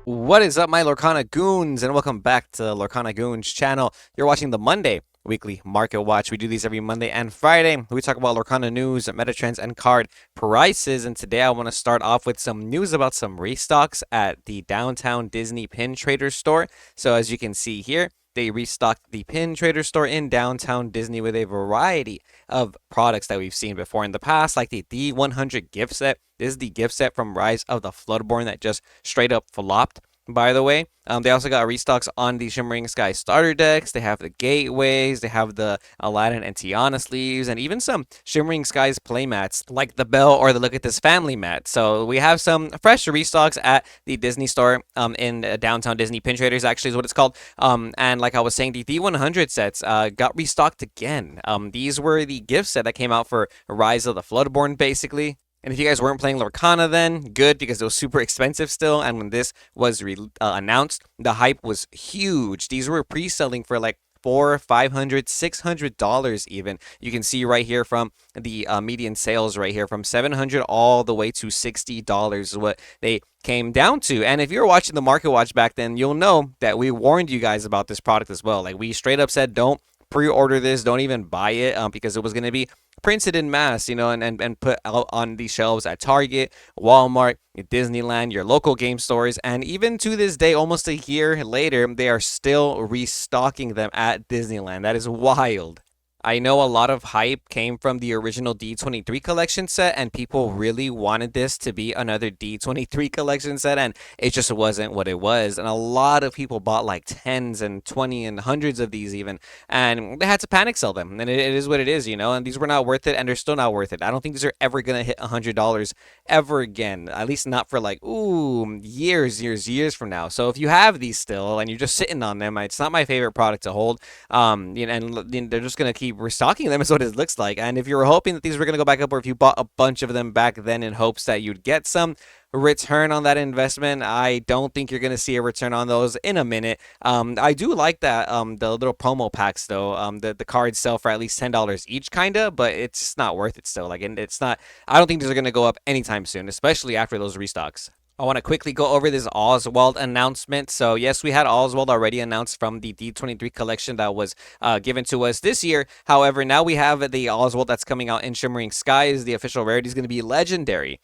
What is up, my Lorcana Goons, and welcome back to the Lorcana Goons channel. You're watching the Monday Weekly Market Watch. We do these every Monday and Friday. We talk about Lorcana news, meta trends, and card prices. And today I want to start off with some news about some restocks at the downtown Disney Pin Trader store. So as you can see here, they restocked the Pin Trader store in downtown Disney with a variety of products that we've seen before in the past, like the D100 gift set. This is the gift set from Rise of the Floodborn that just straight up flopped, by the way. They also got restocks on the Shimmering Sky starter decks. They have the Gateways, they have the Aladdin and Tiana sleeves, and even some Shimmering Skies playmats like the Belle or the Look at This family mat. So we have some fresh restocks at the Disney store in downtown Disney. Pin Traders actually is what it's called. And like I was saying, the D100 sets got restocked again. These were the gift set that came out for Rise of the Floodborn, basically. And if you guys weren't playing Lorcana then, good, because it was super expensive still. And when this was announced, the hype was huge. These were pre-selling for like $400, $500, $600 even. You can see right here from the median sales right here from $700 all the way to $60 is what they came down to. And if you're watching the Market Watch back then, you'll know that we warned you guys about this product as well. Like we straight up said, don't pre-order this, don't even buy it because it was going to be printed in mass, and put out on these shelves at Target, Walmart, Disneyland, your local game stores, and even to this day, almost a year later, they are still restocking them at Disneyland. That is wild. I know a lot of hype came from the original D23 collection set, and people really wanted this to be another D23 collection set, and it just wasn't what it was. And a lot of people bought like tens and 20 and hundreds of these even, and they had to panic sell them. And it is what it is, and these were not worth it, and they're still not worth it. I don't think these are ever going to hit $100 ever again, at least not for like, years from now. So if you have these still and you're just sitting on them, it's not my favorite product to hold. And they're just going to keep restocking them is what it looks like. And if you were hoping that these were going to go back up, or if you bought a bunch of them back then in hopes that you'd get some return on that investment, I don't think you're going to see a return on those in a minute. I do like that the little promo packs though. The cards sell for at least $10 each, kinda, but it's just not worth it still. Like, and it's not. I don't think these are going to go up anytime soon, especially after those restocks. I want to quickly go over this Oswald announcement. So, yes, we had Oswald already announced from the D23 collection that was given to us this year. However, now we have the Oswald that's coming out in Shimmering Skies. The official rarity is going to be Legendary.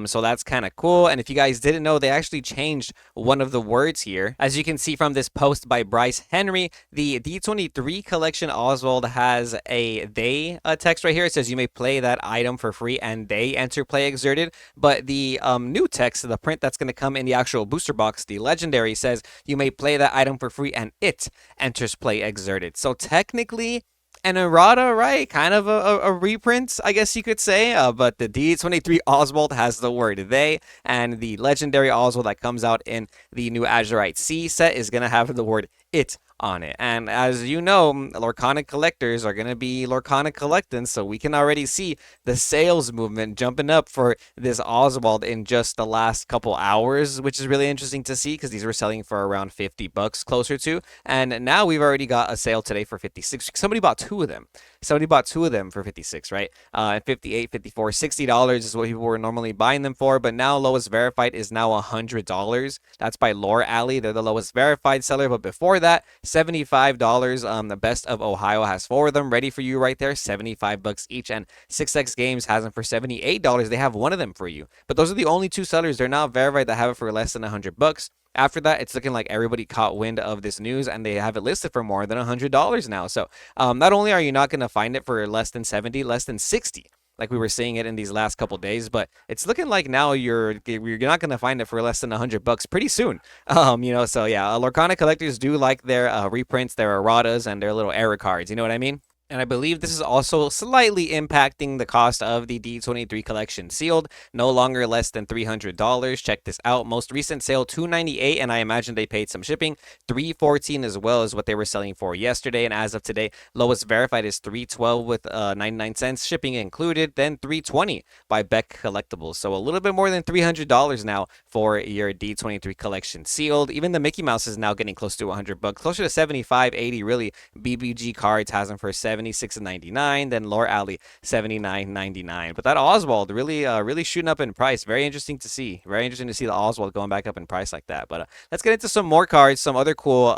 So that's kind of cool. And if you guys didn't know, they actually changed one of the words here. As you can see from this post by Bryce Henry, the D23 collection Oswald has a they text right here. It says you may play that item for free and they enter play exerted. But the new text, the print that's going to come in the actual booster box, the legendary, says you may play that item for free and it enters play exerted. So technically, an errata, right? Kind of a reprint, I guess you could say. But the D23 Oswald has the word they, and the legendary Oswald that comes out in the new Azurite C set is going to have the word it on it. And as you know, Lorcana collectors are going to be Lorcana collecting, so we can already see the sales movement jumping up for this Oswald in just the last couple hours, which is really interesting to see because these were selling for around $50 closer to, and now we've already got a sale today for 56. Somebody bought two of them. Somebody bought two of them for 56, right? 58, 54, $60 is what people were normally buying them for, but now lowest verified is now $100. That's by Lore Alley. They're the lowest verified seller, but before that, $75. The Best of Ohio has four of them ready for you right there, $75 each, and 6X Games has them for $78. They have one of them for you, but those are the only two sellers. They're not verified that have it for less than $100. After that, it's looking like everybody caught wind of this news and they have it listed for more than $100 now. So not only are you not going to find it for less than 70, less than 60, like we were seeing it in these last couple days, but it's looking like now you're not going to find it for less than $100 pretty soon. So yeah, Lorcana collectors do like their reprints, their erratas, and their little error cards. You know what I mean? And I believe this is also slightly impacting the cost of the D23 collection sealed. No longer less than $300. Check this out. Most recent sale, $298, and I imagine they paid some shipping. $314 as well as what they were selling for yesterday. And as of today, lowest verified is $312 with 99 cents shipping included. Then $320 by Beck Collectibles. So a little bit more than $300 now for your D23 collection sealed. Even the Mickey Mouse is now getting close to $100, closer to 75, 80 really. BBG Cards has them for 70. $76.99. Then Lore Alley, $79.99. But that Oswald really shooting up in price. Very interesting to see. Very interesting to see the Oswald going back up in price like that. But let's get into some more cards, some other cool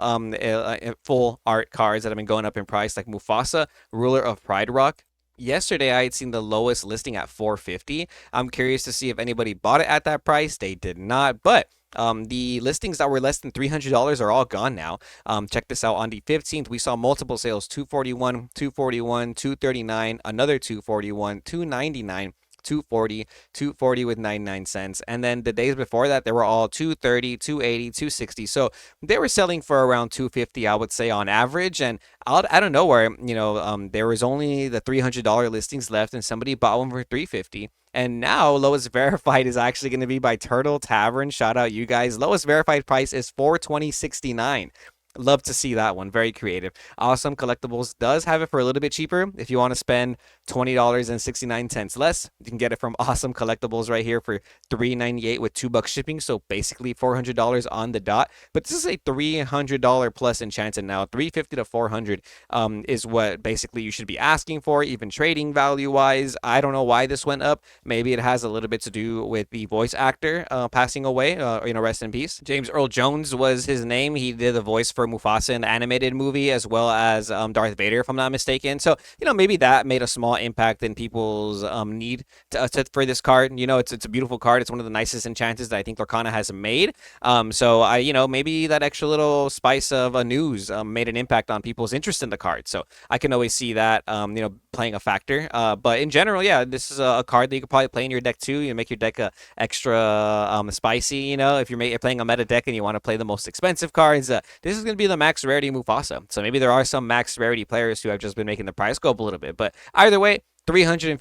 full art cards that have been going up in price, like Mufasa, Ruler of Pride Rock. Yesterday, I had seen the lowest listing at $450. I'm curious to see if anybody bought it at that price. They did not, but the listings that were less than $300 are all gone now. Check this out. On the 15th, we saw multiple sales: 241, 241, 239, another 241, 299. 240, 240 with 99 cents. And then the days before that, they were all 230, 280, 260. So they were selling for around 250, I would say, on average. And out of nowhere, there was only the $300 listings left, and somebody bought one for 350. And now lowest verified is actually going to be by Turtle Tavern. Shout out you guys. Lowest verified price is $420.69. Love to see that one. Very creative. Awesome Collectibles does have it for a little bit cheaper. If you want to spend $20.69 less, you can get it from Awesome Collectibles right here for $3.98 with $2 shipping. So basically $400 on the dot. But this is a $300 plus enchanted now. $350 to $400 is what basically you should be asking for, even trading value wise. I don't know why this went up. Maybe it has a little bit to do with the voice actor passing away. Rest in peace. James Earl Jones was his name. He did the voice for Mufasa in the animated movie, as well as Darth Vader, if I'm not mistaken. So, maybe that made a small impact in people's need for this card. It's a beautiful card. It's one of the nicest enchanters that I think Lorcana has made. Maybe that extra little spice of news made an impact on people's interest in the card. So I can always see that, playing a factor. But in general, yeah, this is a card that you could probably play in your deck too. You make your deck extra spicy. If you're playing a meta deck and you want to play the most expensive cards, this is going to be the max rarity Mufasa. So maybe there are some max rarity players who have just been making the price go up a little bit. But either way, $350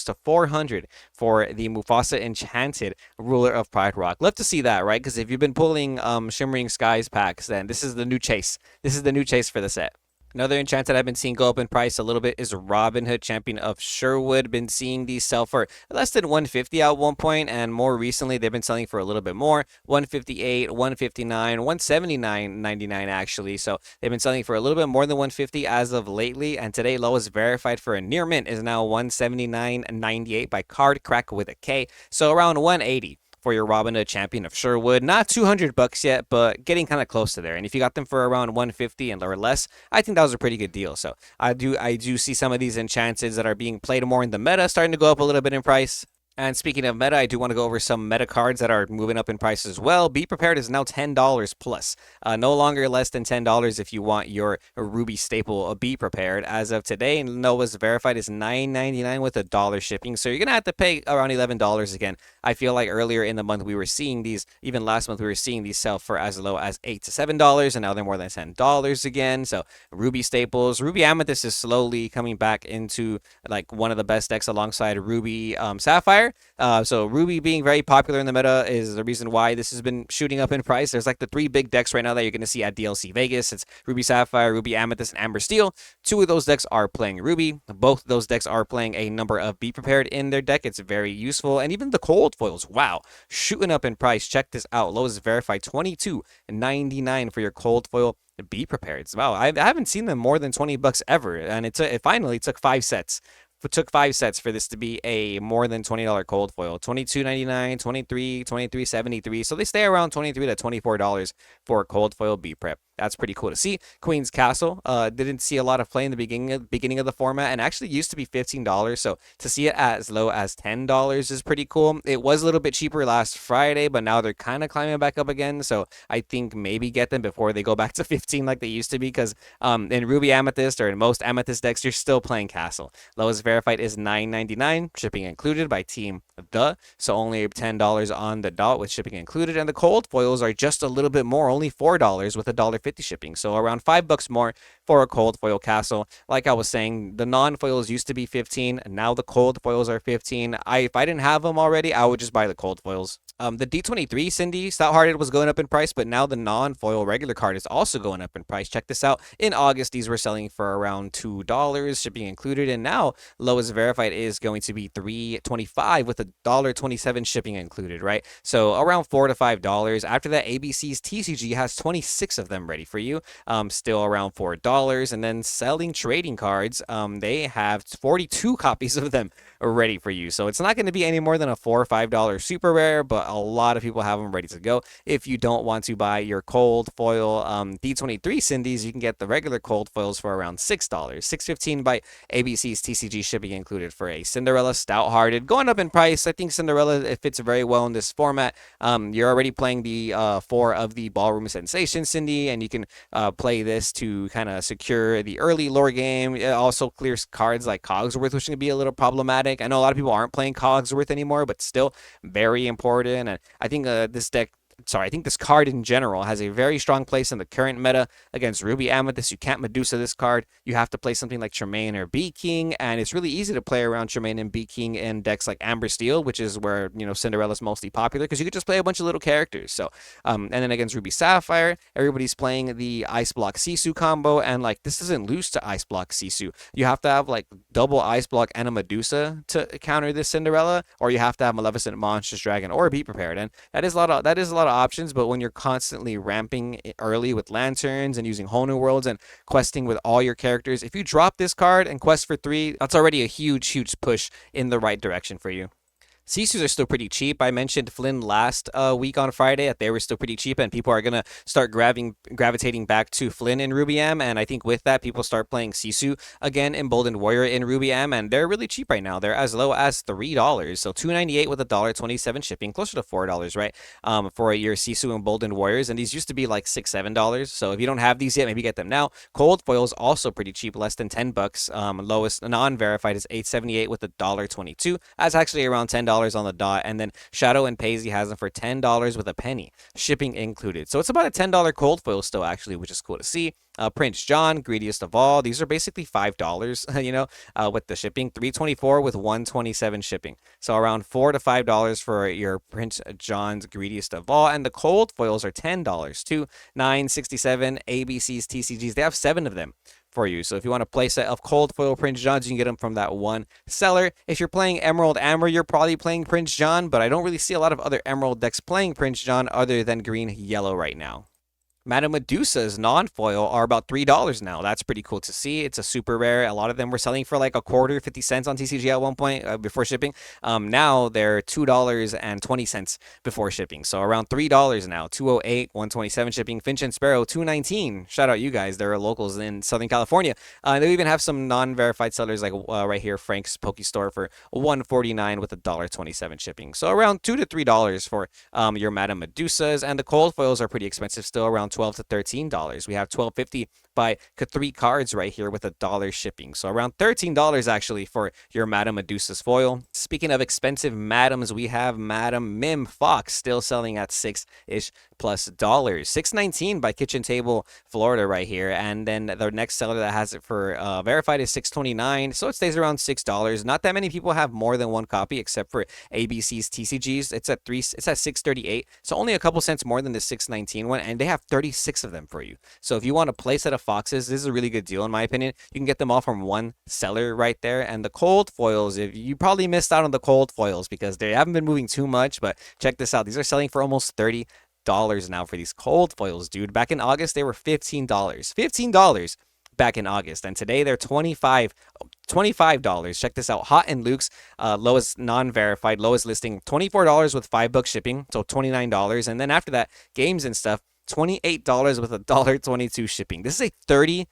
to $400 for the Mufasa Enchanted Ruler of Pride Rock. Love to see that, right? Because if you've been pulling Shimmering Skies packs, then this is the new chase. This is the new chase for the set. Another enchant that I've been seeing go up in price a little bit is Robin Hood, Champion of Sherwood. Been seeing these sell for less than $150 at one point, and more recently they've been selling for a little bit more, $158, $159, $179.99 actually. So they've been selling for a little bit more than $150 as of lately, and today lowest verified for a near mint is now $179.98 by Card Crack with a K. So around $180 for your Robin Hood, Champion of Sherwood. Not $200 yet, but getting kind of close to there. And if you got them for around $150 and or less, I think that was a pretty good deal. So I do see some of these enchanteds that are being played more in the meta starting to go up a little bit in price. And speaking of meta, I do want to go over some meta cards that are moving up in price as well. Be Prepared is now $10 plus. No longer less than $10 if you want your Ruby staple Be Prepared. As of today, Noah's verified is $9.99 with $1 shipping. So you're going to have to pay around $11 again. I feel like earlier in the month we were seeing these, even last month we were seeing these sell for as low as $8 to $7, and now they're more than $10 again. So Ruby staples, Ruby Amethyst is slowly coming back into like one of the best decks alongside Ruby Sapphire. So Ruby being very popular in the meta is the reason why this has been shooting up in price. There's like the three big decks right now that you're going to see at DLC Vegas. It's Ruby Sapphire, Ruby Amethyst, and Amber Steel. Two of those decks are playing Ruby. Both of those decks are playing a number of Be Prepared in their deck. It's very useful. And even the cold foils, wow, shooting up in price. Check this out. Lowest verified $22.99 for your cold foil Be Prepared. Wow, I haven't seen them more than $20 ever. And it finally took 5 sets. It took 5 sets for this to be a more than $20 cold foil. $22.99, $23, $23.73. So they stay around $23 to $24 for a cold foil Be Prep. That's pretty cool to see. Queen's Castle didn't see a lot of play in the beginning of the format, and actually used to be $15. So to see it as low as $10 is pretty cool. It was a little bit cheaper last Friday, but now they're kind of climbing back up again. So I think maybe get them before they go back to 15 like they used to be, because in Ruby Amethyst or in most Amethyst decks, you're still playing Castle. Lowest verified is $9.99, shipping included by Team The. So only $10 on the dot with shipping included, and the cold foils are just a little bit more, only $4 with $1.50 shipping. So around $5 more for a cold foil Castle. Like I was saying, the non-foils used to be 15, and now the cold foils are 15. If I didn't have them already, I would just buy the cold foils. The D23 Cindy Stout-Hearted was going up in price, but now the non-foil regular card is also going up in price. Check this out. In August, these were selling for around $2, shipping included, and now lowest verified is going to be $3.25 with $1.27 shipping included, right? So around $4 to $5. After that, ABC's TCG has 26 of them ready for you, still around $4. And then selling trading cards, they have 42 copies of them ready for you. So it's not going to be any more than a $4 or $5 super rare, but a lot of people have them ready to go. If you don't want to buy your cold foil D23 Cindy's, you can get the regular cold foils for around $6. $6.15 by ABC's TCG shipping included for a Cinderella Stout-Hearted. Going up in price. I think Cinderella, it fits very well in this format. You're already playing the 4 of the Ballroom Sensation Cindy, and you can play this to kind of secure the early lore game. It also clears cards like Cogsworth, which can be a little problematic. I know a lot of people aren't playing Cogsworth anymore, but still very important. And I think I think this card in general has a very strong place in the current meta against Ruby Amethyst. You can't Medusa this card. You have to play something like Tremaine or Bee King, and it's really easy to play around Tremaine and Bee King in decks like Amber Steel, which is where Cinderella's mostly popular because you could just play a bunch of little characters. So, and then against Ruby Sapphire, everybody's playing the Ice Block Sisu combo, and like this doesn't lose to Ice Block Sisu. You have to have like double Ice Block and a Medusa to counter this Cinderella, or you have to have Maleficent, Monstrous Dragon, or Be Prepared, and that is a lot of options. But when you're constantly ramping early with lanterns and using whole new worlds and questing with all your characters, if you drop this card and quest for 3, that's already a huge push in the right direction for you. Sisus are still pretty cheap. I mentioned Flynn last week on Friday that they were still pretty cheap, and people are going to start gravitating back to Flynn in Ruby M, and I think with that, people start playing Sisu again, Emboldened Warrior in Ruby M, and they're really cheap right now. They're as low as $3, so $2.98 with $1.27 shipping, closer to $4, right, for your Sisu Emboldened Warriors, and these used to be like $6, $7, so if you don't have these yet, maybe get them now. Cold Foil's also pretty cheap, less than $10. Lowest non-verified is $8.78 with $1.22. That's actually around $10 on the dot, and then Shadow and Paisley has them for $10 with a penny, shipping included. So it's about a $10 cold foil still, actually, which is cool to see. Prince John, Greediest of All, these are basically $5, with the shipping. $3.24 with $1.27 shipping. So around $4 to $5 for your Prince John's Greediest of All, and the cold foils are $10 too. $9.67 ABC's TCGs. They have 7 of them for you. So if you want a playset of cold foil Prince Johns, you can get them from that one seller. If you're playing Emerald Amber, you're probably playing Prince John, but I don't really see a lot of other Emerald decks playing Prince John other than green yellow right now. Madame Medusa's non-foil are about $3 now. That's pretty cool to see. It's a super rare. A lot of them were selling for like a quarter, 50 cents on TCG at one point before shipping. Now they're $2.20 before shipping. So around $3 now. $2.08, $1.27 shipping. Finch and Sparrow, $2.19. Shout out you guys. They're locals in Southern California. They even have some non-verified sellers like right here, Frank's Poke Store for $1.49 with $1.27 shipping. So around $2 to $3 for your Madame Medusas. And the cold foils are pretty expensive still, around $12 to $13. We have $12.50 by 3 cards right here with $1 shipping. So around $13 actually for your Madame Medusa's foil. Speaking of expensive madams, we have Madame MIM Fox still selling at $6-ish plus dollars. $6.19 by Kitchen Table Florida right here. And then the next seller that has it for verified is $6.29. So it stays around $6. Not that many people have more than one copy except for ABC's TCGs. It's at $6.38. So only a couple cents more than the $6.19 one, and they have 36 of them for you. So if you want a playset of Foxes, this is a really good deal in my opinion. You can get them all from one seller right there. And the cold foils, if you probably missed out on the cold foils because they haven't been moving too much, but check this out. These are selling for almost $30 now for these cold foils, dude. Back in August, they were $15. $15 back in August, and today they're $25. Check this out. Hot and Luke's lowest non-verified, lowest listing, $24 with $5 shipping, so $29. And then after that, games and stuff, $28 with $1.22 shipping. This is a $30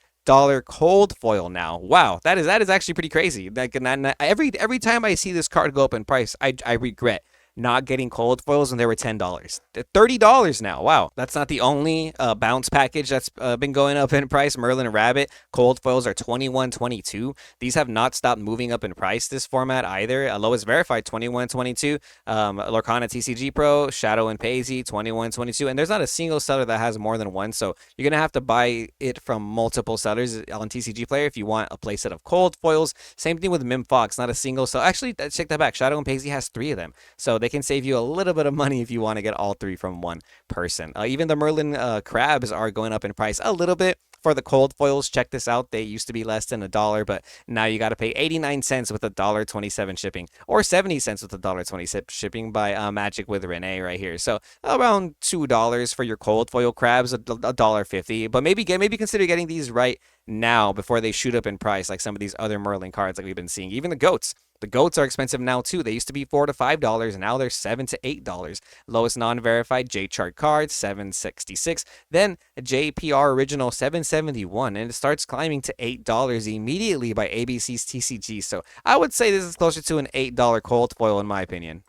cold foil now. Wow, that is actually pretty crazy. Like, every time I see this card go up in price, I regret not getting cold foils when they were $10. They're $30 now. Wow. That's not the only bounce package that's been going up in price. Merlin Rabbit cold foils are $21.22. These have not stopped moving up in price this format either. Lowest verified $21.22. Lorcana TCG Pro, Shadow and Paisley $21.22. And there's not a single seller that has more than one, so you're gonna have to buy it from multiple sellers on TCG Player if you want a playset of cold foils. Same thing with MIM Fox, not a single seller. Actually, check that back. Shadow and Paisley has 3 of them, so they they can save you a little bit of money if you want to get all three from one person. Even the Merlin Crabs are going up in price a little bit. For the cold foils, check this out. They used to be less than $1, but now you got to pay 89 cents with $1.27 shipping, or 70 cents with $1.20 shipping by Magic with Renee right here. So around $2 for your cold foil crabs, $1.50. But maybe consider getting these right now before they shoot up in price, like some of these other Merlin cards like we've been seeing. Even the goats. The goats are expensive now too. They used to be $4 to $5, and now they're $7 to $8. Lowest non-verified J chart cards $7.66. Then a JPR original $7.71, and it starts climbing to $8 immediately by ABC's TCG. So I would say this is closer to an $8 cold foil in my opinion.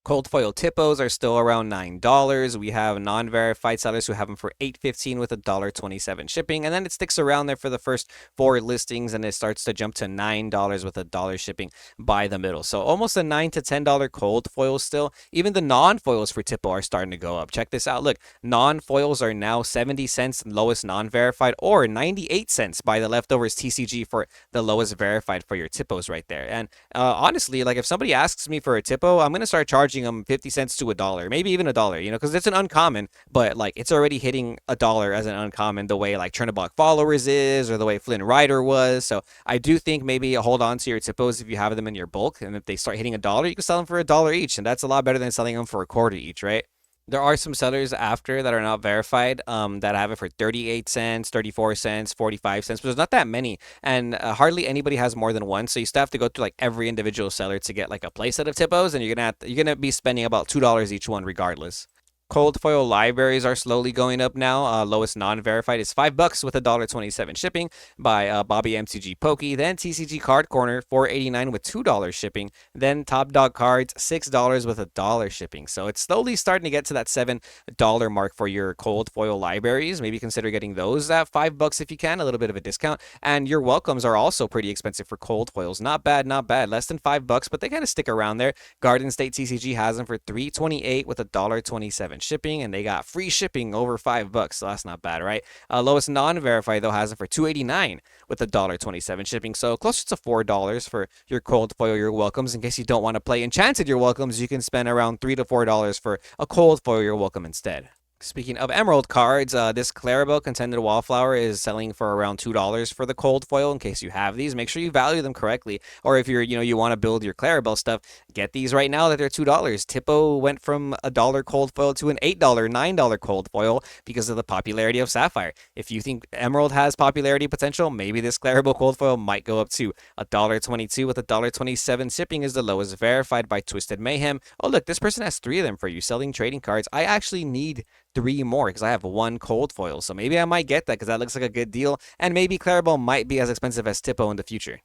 Cold foil Tipos are still around $9. We have non-verified sellers who have them for $8.15 with $1.27 shipping, and then it sticks around there for the first 4 listings, and it starts to jump to $9 with $1 shipping by the middle. So almost a $9 to $10 cold foil still. Even the non-foils for Tipo are starting to go up. Check this out. Look, non-foils are now 70 cents lowest non-verified, or 98 cents by the leftovers TCG for the lowest verified for your Tipos right there. And honestly, like if somebody asks me for a Tipo, I'm gonna start charging them 50 cents to $1, maybe even $1, because it's an uncommon, but like it's already hitting $1 as an uncommon the way like Chernobog Followers is, or the way Flynn Rider was. So I do think maybe hold on to your Tipos if you have them in your bulk, and if they start hitting $1, you can sell them for $1 each, and that's a lot better than selling them for a quarter each, right? There are some sellers after that are not verified that have it for 38 cents, 34 cents, 45 cents, but there's not that many, and hardly anybody has more than one, so you still have to go through like every individual seller to get like a playset of Tipos, and you're gonna be spending about $2 each one regardless. Cold foil libraries are slowly going up now. Lowest non-verified is $5 with $1.27 shipping by Bobby MTG Pokey. Then TCG Card Corner $4.89 with $2 shipping. Then Top Dog Cards $6 with $1 shipping. So it's slowly starting to get to that $7 mark for your cold foil libraries. Maybe consider getting those at $5 if you can, a little bit of a discount. And your welcomes are also pretty expensive for cold foils. Not bad, not bad. Less than $5, but they kind of stick around there. Garden State TCG has them for $3.28 with $1.27 shipping, and they got free shipping over $5, so that's not bad, right? Lowest non-verified though has it for $2.89 with $1.27 shipping, so closer to $4 for your cold foil, your welcomes. In case you don't want to play enchanted your welcomes, you can spend around $3 to $4 for a cold foil your welcome instead. Speaking of emerald cards, this Clarabelle Contented Wallflower is selling for around $2 for the cold foil. In case you have these, make sure you value them correctly. Or if you want to build your Clarabelle stuff, get these right now that they're $2. Tipo went from a $1 cold foil to an $8, $9 cold foil because of the popularity of Sapphire. If you think Emerald has popularity potential, maybe this Clarabelle cold foil might go up to $1.22 with $1.27 shipping is the lowest, verified by Twisted Mayhem. Oh look, this person has 3 of them for you, selling trading cards. I actually need 3 more because I have 1 cold foil, so maybe I might get that because that looks like a good deal, and maybe Clarabelle might be as expensive as Tipo in the future.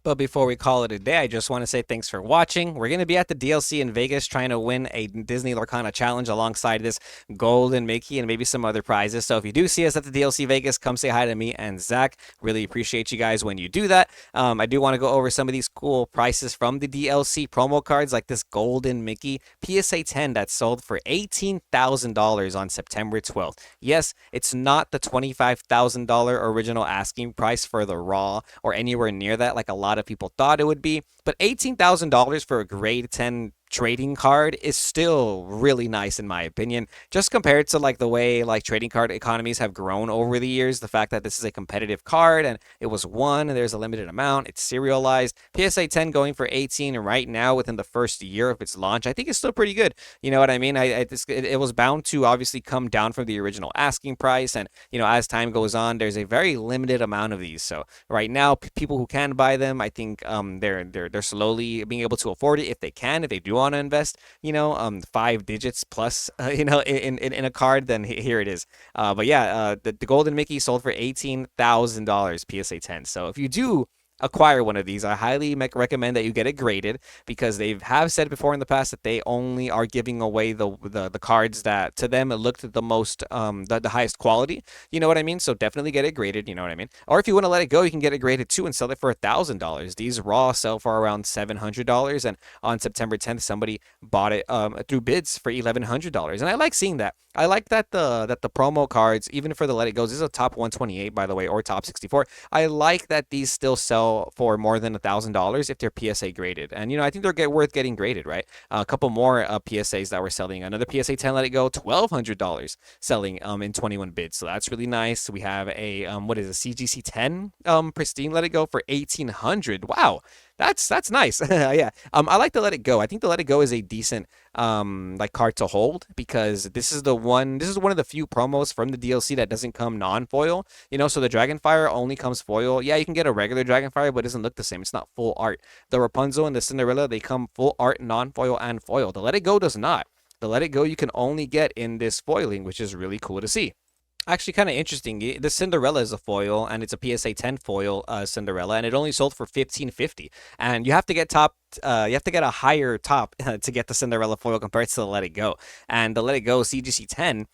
But before we call it a day, I just want to say thanks for watching. We're going to be at the DLC in Vegas trying to win a Disney Lorcana challenge alongside this Golden Mickey and maybe some other prizes. So if you do see us at the DLC Vegas, come say hi to me and Zach. Really appreciate you guys when you do that. I do want to go over some of these cool prices from the DLC promo cards, like this Golden Mickey PSA 10 that sold for $18,000 on September 12th. Yes, it's not the $25,000 original asking price for the raw or anywhere near that like a lot of people thought it would be, but $18,000 for a grade 10 trading card is still really nice in my opinion, just compared to like the way like trading card economies have grown over the years. The fact that this is a competitive card and it was one and there's a limited amount, it's serialized. PSA 10 going for 18 right now within the first year of its launch, I think it's still pretty good. You know what I mean? It was bound to obviously come down from the original asking price, and as time goes on, there's a very limited amount of these. So right now, people who can buy them, I think they're slowly being able to afford it if they do want to invest 5 digits plus in a card, then here it is. But yeah, the Golden Mickey sold for $18,000 PSA 10. So if you do acquire one of these, I highly recommend that you get it graded, because they have said before in the past that they only are giving away the cards that to them looked the most the highest quality. You know what I mean? So definitely get it graded. You know what I mean? Or if you want to let it go, you can get it graded too and sell it for $1,000. These raw sell for around $700, and on September 10th, somebody bought it through bids for $1,100, and I like seeing that. I like that the promo cards, even for the Let It Goes, this is a top 128 by the way, or top 64. I like that these still sell sell for more than $1,000 if they're PSA graded. And, I think they're worth getting graded, right? A couple more PSAs that we're selling. Another PSA 10 Let It Go, $1,200 selling in 21 bids. So that's really nice. We have a, CGC 10 Pristine Let It Go for $1,800. Wow. That's nice. Yeah. I like the Let It Go. I think the Let It Go is a decent card to hold, because this is one of the few promos from the DLC that doesn't come non-foil. So the Dragonfire only comes foil. Yeah, you can get a regular Dragonfire, but it doesn't look the same. It's not full art. The Rapunzel and the Cinderella, they come full art, non-foil, and foil. The Let It Go does not. The Let It Go you can only get in this foiling, which is really cool to see. Actually, kind of interesting. The Cinderella is a foil, and it's a PSA 10 foil Cinderella, and it only sold for $1,550. And you have to get a higher top to get the Cinderella foil compared to the Let It Go. And the Let It Go CGC 10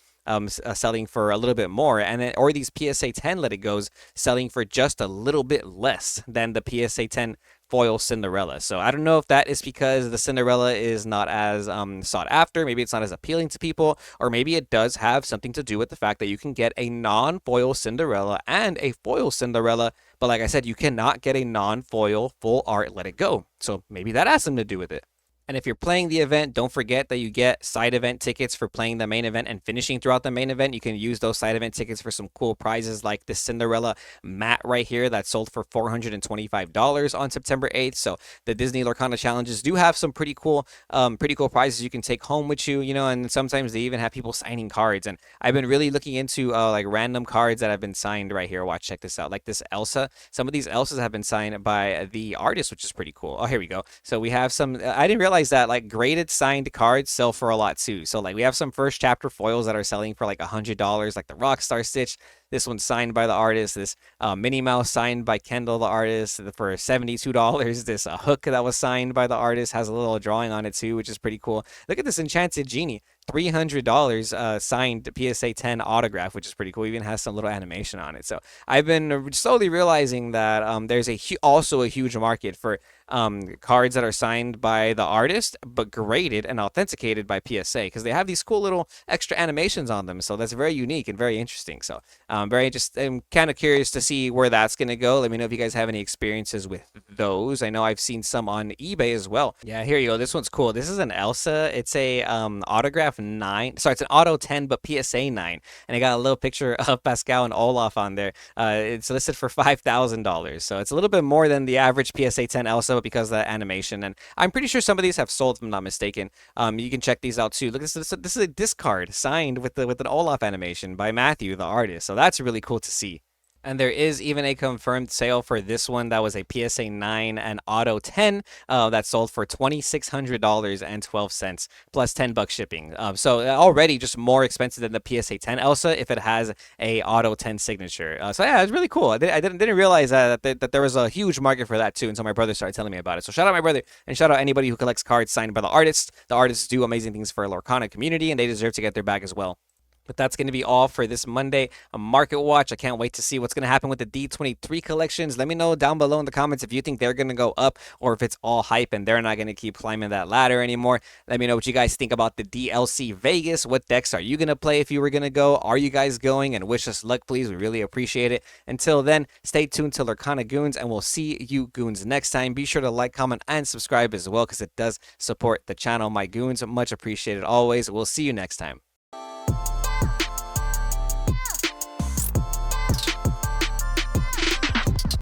selling for a little bit more, or these PSA 10 Let It Goes selling for just a little bit less than the PSA 10 foil Cinderella. So I don't know if that is because the Cinderella is not as sought after. Maybe it's not as appealing to people, or maybe it does have something to do with the fact that you can get a non-foil Cinderella and a foil Cinderella, but like I said, you cannot get a non-foil full art Let It Go. So maybe that has something to do with it. And if you're playing the event, don't forget that you get side event tickets for playing the main event and finishing throughout the main event. You can use those side event tickets for some cool prizes like the Cinderella mat right here that sold for $425 on September 8th. So the Disney Lorcana challenges do have some pretty cool prizes you can take home with you, and sometimes they even have people signing cards. And I've been really looking into random cards that have been signed right here. Watch, check this out. Like this Elsa. Some of these Elsas have been signed by the artist, which is pretty cool. Oh, here we go. So we have some, I didn't realize that graded signed cards sell for a lot too. So we have some first chapter foils that are selling for $100, like the Rockstar Stitch. This one's signed by the artist. This Minnie Mouse signed by Kendall, the artist, for $72. This hook that was signed by the artist has a little drawing on it too, which is pretty cool. Look at this Enchanted Genie. $300 signed PSA 10 autograph, which is pretty cool. Even has some little animation on it. So I've been slowly realizing that there's also a huge market for cards that are signed by the artist but graded and authenticated by PSA, because they have these cool little extra animations on them. So that's very unique and very interesting. So I'm kind of curious to see where that's going to go. Let me know if you guys have any experiences with those. I know I've seen some on eBay as well. Yeah, here you go. This one's cool. This is an Elsa. It's a autograph 9. Sorry, it's an auto 10 but PSA 9, and I got a little picture of Pascal and Olaf on there. It's listed for $5,000, so it's a little bit more than the average PSA 10 Elsa, but because of that animation. And I'm pretty sure some of these have sold, if I'm not mistaken. You can check these out too. Look, this is a disc card signed with an Olaf animation by Matthew, the artist. So that's really cool to see. And there is even a confirmed sale for this one that was a PSA 9 and Auto 10 that sold for $2600.12 plus $10 shipping. So already just more expensive than the PSA 10 Elsa if it has a Auto 10 signature. So yeah, it's really cool. I didn't realize that there was a huge market for that too until my brother started telling me about it. So shout out my brother, and shout out anybody who collects cards signed by the artists. The artists do amazing things for a Lorcana community, and they deserve to get their bag as well. But that's going to be all for this Monday Market Watch. I can't wait to see what's going to happen with the D23 collections. Let me know down below in the comments if you think they're going to go up or if it's all hype and they're not going to keep climbing that ladder anymore. Let me know what you guys think about the DLC Vegas. What decks are you going to play if you were going to go? Are you guys going? And wish us luck, please. We really appreciate it. Until then, stay tuned to Lorcana Goons, and we'll see you Goons next time. Be sure to like, comment, and subscribe as well, because it does support the channel. My Goons, much appreciated always. We'll see you next time.